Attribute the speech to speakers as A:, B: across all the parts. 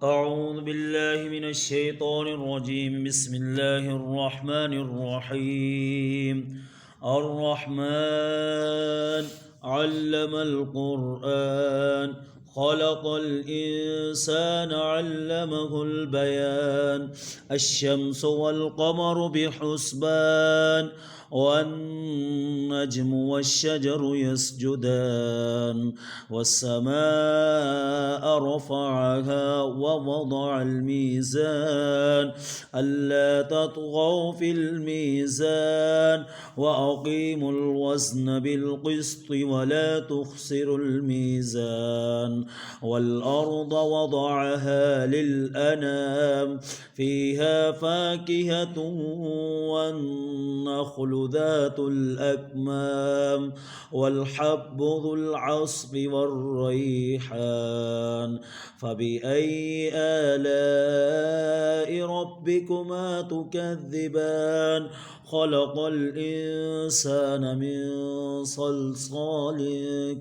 A: أعوذ بالله من الشيطان الرجيم. بسم الله الرحمن الرحيم. الرحمن علم القرآن، خلق الإنسان علمه البيان. الشمس والقمر بحسبان، والنجم والشجر يسجدان. والسماء رفعها ووضع الميزان، ألا تطغوا في الميزان، وأقيموا الوزن بالقسط ولا تخسروا الميزان. والأرض وضعها للأنام، فيها فاكهة والنخل ذات الأكمام، والحب ذو العصف والريحان. فبأي آلاء ربكما تكذبان؟ خلق الإنسان من صلصال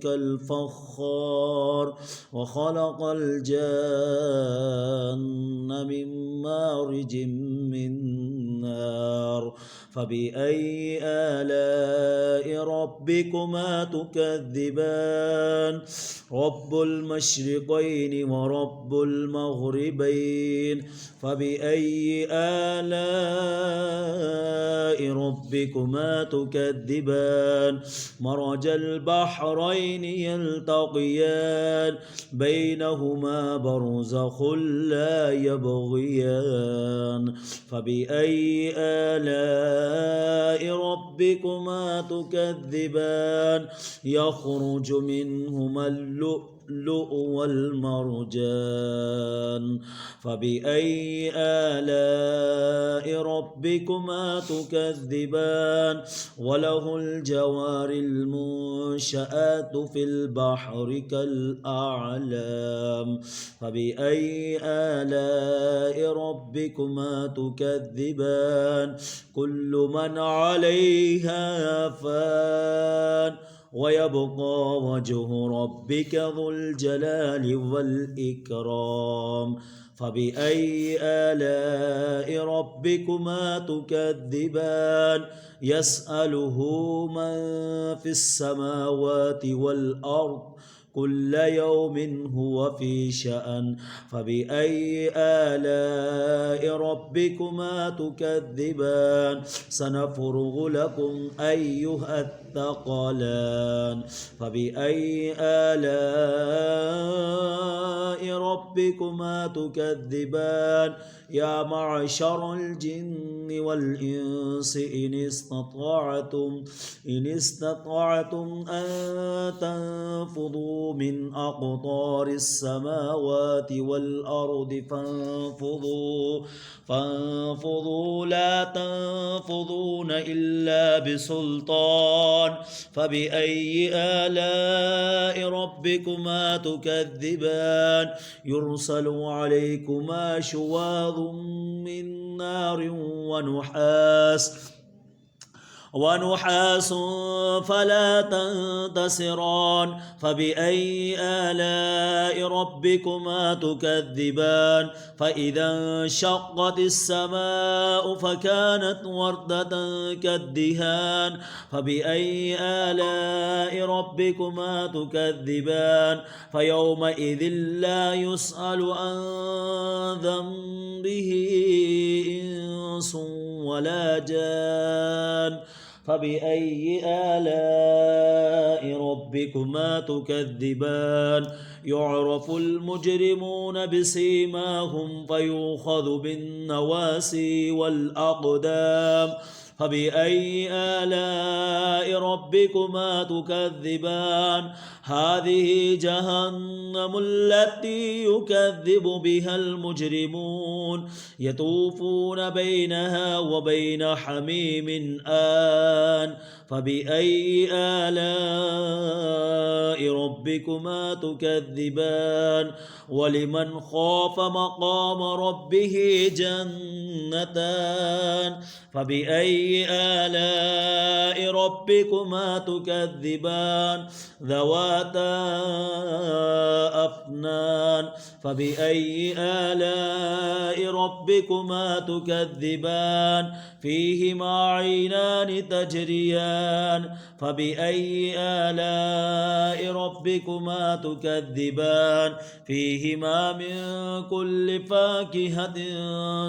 A: كالفخار، وخلق الجان من مارج من نار. فبأي آلاء ربكما تكذبان؟ رب المشرقين ورب المغربين. فبأي آلاء ربكما تكذبان؟ مرج البحرين يلتقيان، بينهما برزخ لا يبغيان. فبأي آلاء ربكما تكذبان؟ يخرج منهما اللؤلؤ والمرجان. فبأي آلاء ربكما تكذبان؟ وله الجوار المنشآت في البحر كالأعلام. فبأي آلاء ربكما تكذبان؟ كل من عليها فان، ويبقى وجه ربك ذو الجلال والإكرام. فبأي آلاء ربكما تكذبان؟ يسأله من في السماوات والأرض، كل يوم هو في شأن. فبأي آلاء ربكما تكذبان؟ سنفرغ لكم أيها الثقلان. فبأي آلاء ربكما تكذبان؟ يا معشر الجن والإنس إن استطعتم أن تنفذوا من أقطار السماوات والأرض فانفذوا لا تنفذون إلا بسلطان. فبأي آلاء ربكما تكذبان؟ يرسل عليكما شواظ من نار ونحاس فلا تنتصران. فبأي آلاء ربكما تكذبان؟ فإذا انشقت السماء فكانت وردة كالدهان. فبأي آلاء ربكما تكذبان؟ فيومئذ لا يسأل عن ذنبه إنس ولا جان. فبأي آلاء ربكما تكذبان؟ يعرف المجرمون بسيماهم فيؤخذ بالنواسي والأقدام. فبأي آلاء ربكما تكذبان؟ هذه جهنم التي يكذب بها المجرمون، يطوفون بينها وبين حميم آن. فبأي آلاء ربكما تكذبان؟ ولمن خاف مقام ربه جنتان. فبأي آلاء ربكما تكذبان؟ ذواتا أفنان. تكذبان فبأي آلاء ربكما تكذبان فيهما عينان تجريان فبأي آلاء ربكما تكذبان فيهما من كل فاكهة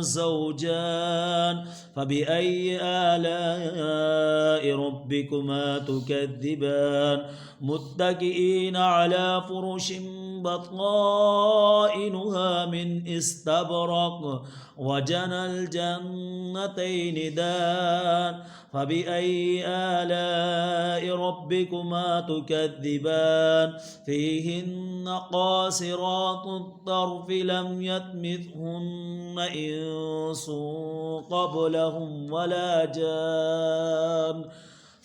A: زوجان فبأي آلاء ربكما تكذبان متكئين على فرش بطائنها من استبرق وجنى الجنتين دان فبأي آلاء ربكما تكذبان فيهن قاصرات الطرف لم يطمثهن إنس قبلهم ولا جان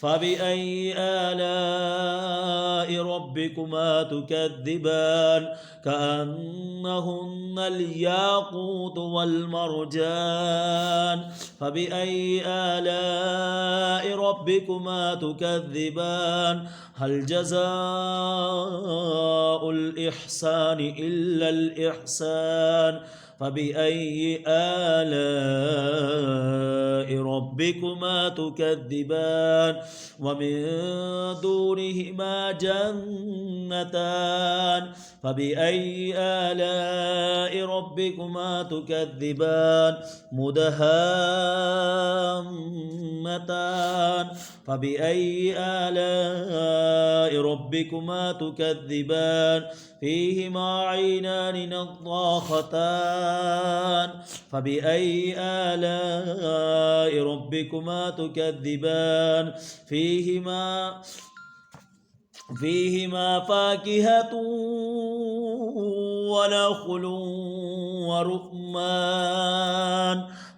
A: فبأي آلاء ربكما تكذبان كأنهن الياقوت والمرجان فبأي آلاء ربكما تكذبان هل جزاء الإحسان إلا الإحسان فبأي آلاء ربكما تكذبان ومن دونهما جنتان فبأي آلاء ربكما تكذبان مدهامتان فبأي آلاء ربكما تكذبان فيهما عينان نضاختان فبأي آلاء ربكما تكذبان فيهما فاكهة ونخل ورمان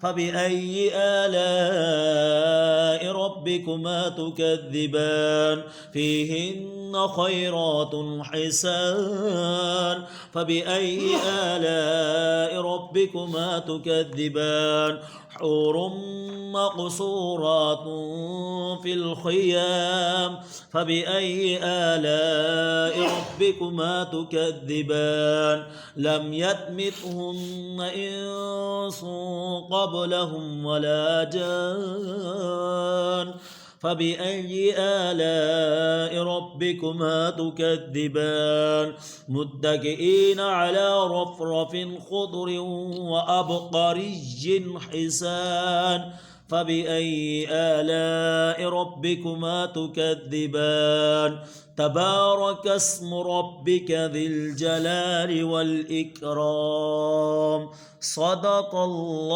A: فبأي آلاء ربكما تكذبان فيهن خيرات حسان فبأي آلاء ربكما تكذبان حور مقصورات في الخيام فبأي آلاء ربكما تكذبان لم يطمثهن إنس قبلهم ولا جان فبأي آلاء ربكما تكذبان متكئين على رفرف خضر وأبقري حسان فبأي آلاء ربكما تكذبان تبارك اسم ربك ذي الجلال والإكرام صدق الله.